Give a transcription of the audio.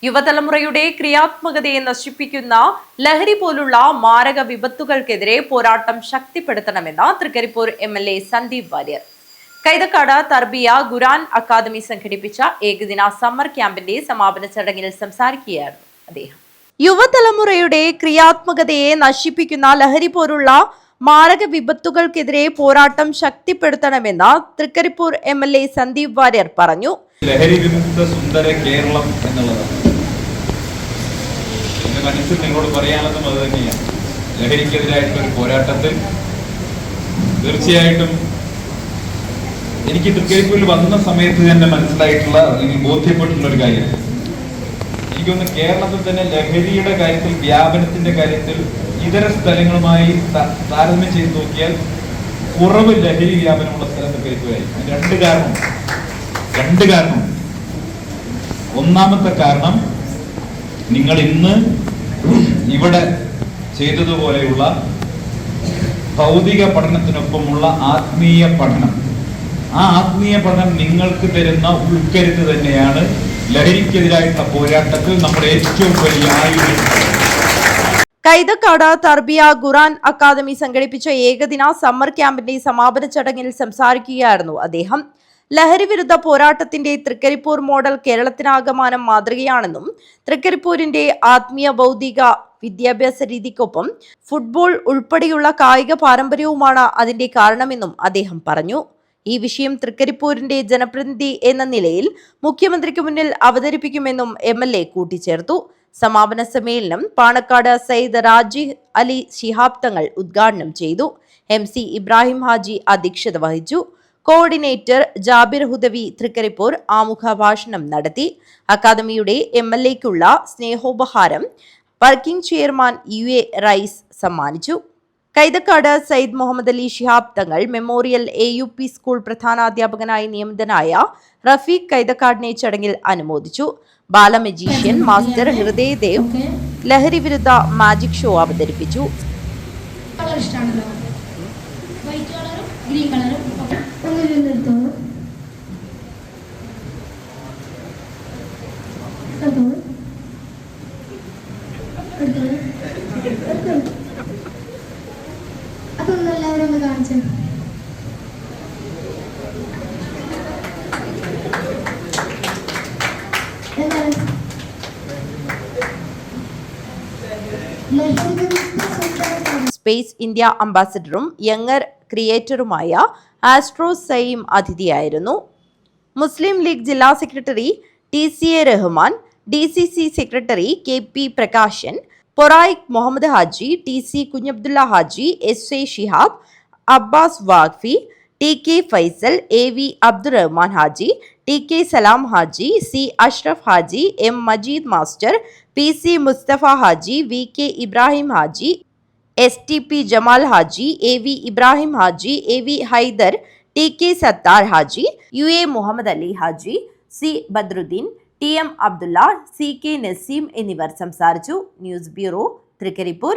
യുവതലമുറയുടെ ക്രിയാത്മകതയെ നശിപ്പിക്കുന്ന ലഹരി പോലുള്ള മാരക വിപത്തുകൾക്കെതിരെ പോരാട്ടം ശക്തിപ്പെടുത്തണമെന്ന് തൃക്കരിപ്പൂർ MLA സന്ദീപ് വാര്യർ. കൈതക്കാട് തർബിയ ഖുർആൻ അക്കാദമി സംഘടിപ്പിച്ച ഏകദിന സമ്മർ ക്യാമ്പിന്റെ സമാപന ചടങ്ങിൽ സംസാരിക്കുകയായിരുന്നു അദ്ദേഹം. യുവതലമുറയുടെ ക്രിയാത്മകതയെ നശിപ്പിക്കുന്ന ലഹരി പോലുള്ള മാരക വിപത്തുകൾക്കെതിരെ പോരാട്ടം ശക്തിപ്പെടുത്തണമെന്ന് തൃക്കരിപ്പൂർ MLA സന്ദീപ് വാര്യർ പറഞ്ഞു. ലഹരി വിമുക്ത സുന്ദര കേരളം എന്നുള്ളതാണ് എന്റെ മനസ്സിൽ നിങ്ങളോട് പറയാനുള്ളതും അത് തന്നെയാണ്. ലഹരിക്കെതിരായിട്ടുള്ള ഒരു പോരാട്ടത്തിൽ തീർച്ചയായിട്ടും എനിക്ക് തൃക്കരിപ്പൂരിൽ വന്ന സമയത്ത് തന്നെ മനസ്സിലായിട്ടുള്ള അല്ലെങ്കിൽ ബോധ്യപ്പെട്ടിട്ടുള്ള ഒരു കാര്യം, എനിക്കൊന്ന് കേരളത്തിൽ തന്നെ ലഹരിയുടെ കാര്യത്തിൽ, വ്യാപനത്തിന്റെ കാര്യത്തിൽ ഇതര സ്ഥലങ്ങളുമായി താരതമ്യം ചെയ്ത് നോക്കിയാൽ കുറവ് ലഹരി വ്യാപനമുള്ള സ്ഥലം തൃക്കരിപ്പൂരായി. രണ്ട് കാരണം. ഒന്നാമത്തെ കാരണം, നിങ്ങൾ ഇന്ന് ഇവിടെ ചെയ്തതുപോലെയുള്ള ഭൗതിക പഠനത്തിനൊപ്പമുള്ള ആത്മീയ പഠനം, ആ ആത്മീയ പഠനം നിങ്ങൾക്ക് തരുന്ന ഉൾക്കരുത്ത് തന്നെയാണ് ലഹരിക്കെതിരായിട്ടുള്ള പോരാട്ടത്തിൽ നമ്മുടെ ഏറ്റവും വലിയ ആയുധം. കൈതക്കാട് തർബിയ ഖുർആൻ അക്കാദമി സംഘടിപ്പിച്ച ഏകദിന സമ്മർ ക്യാമ്പിന്റെ സമാപന ചടങ്ങിൽ സംസാരിക്കുകയായിരുന്നു അദ്ദേഹം. ലഹരി വിരുദ്ധ പോരാട്ടത്തിന്റെ തൃക്കരിപ്പൂർ മോഡൽ കേരളത്തിനാകമാനം മാതൃകയാണെന്നും തൃക്കരിപ്പൂരിന്റെ ആത്മീയ ഭൗതിക വിദ്യാഭ്യാസ രീതിക്കൊപ്പം ഫുട്ബോൾ ഉൾപ്പെടെയുള്ള കായിക പാരമ്പര്യവുമാണ് അതിന്റെ കാരണമെന്നും അദ്ദേഹം പറഞ്ഞു. ഈ വിഷയം തൃക്കരിപ്പൂരിന്റെ ജനപ്രതിനിധി എന്ന നിലയിൽ മുഖ്യമന്ത്രിക്ക് മുന്നിൽ അവതരിപ്പിക്കുമെന്നും MLA കൂട്ടിച്ചേർത്തു. സമാപന സമ്മേളനം പാണക്കാട് സയ്യിദ് റാജി അലി ശിഹാബ് തങ്ങൾ ഉദ്ഘാടനം ചെയ്തു. MC ഇബ്രാഹിം ഹാജി അധ്യക്ഷത വഹിച്ചു. കോർഡിനേറ്റർ ജാബിർ ഹുദവി തൃക്കരിപ്പൂർ ആമുഖ ഭാഷണം നടത്തി. അക്കാദമിയുടെ MLAക്കുള്ള സ്നേഹോപഹാരം വർക്കിംഗ് ചെയർമാൻ UA റൈസ് സമ്മാനിച്ചു. Kaithakkad Sayyid Muhammad Ali Shihab Thangal memorial AUP school പ്രധാനാധ്യാപകനായി നിയമിതനായ Rafeeq കൈതക്കാടിനെ ചടങ്ങിൽ അനുമോദിച്ചു. ബാലമജീഷ്യൻ മാസ്റ്റർ ഹൃദയദേവ് ലഹരി വിരുദ്ധ മാജിക് ഷോ അവതരിപ്പിച്ചു. അതൊന്നെല്ലാവരും ഒന്ന് കാണിച്ചു. സ്പേസ് ഇന്ത്യ അംബാസഡറും യങ്ങർ ക്രിയേറ്ററുമായ ആസ്ട്രോ സയീം അതിഥിയായിരുന്നു. മുസ്ലിം ലീഗ് ജില്ലാ secretary TCA Rahman, DCC secretary KP Prakashan, പൊറായിക് Muhammad Haji, TC Kunhabdulla Haji, SA Shihab, Abbas Vakhfi, TK Faisal, AV Abdurahman Haji, TK Salam Haji, C Ashraf Haji, M Majeed master, PC Musthafa Haji, VK Ibrahim Haji, STP Jamal Haji, AV Ibrahim Haji, AV Haider, TK Sathar Haji, UA Muhammad Ali Haji, C Badruddin, TM Abdulla, CK Naseem എന്നിവർ സംസാരിച്ചു. News bureau, Trikaripur.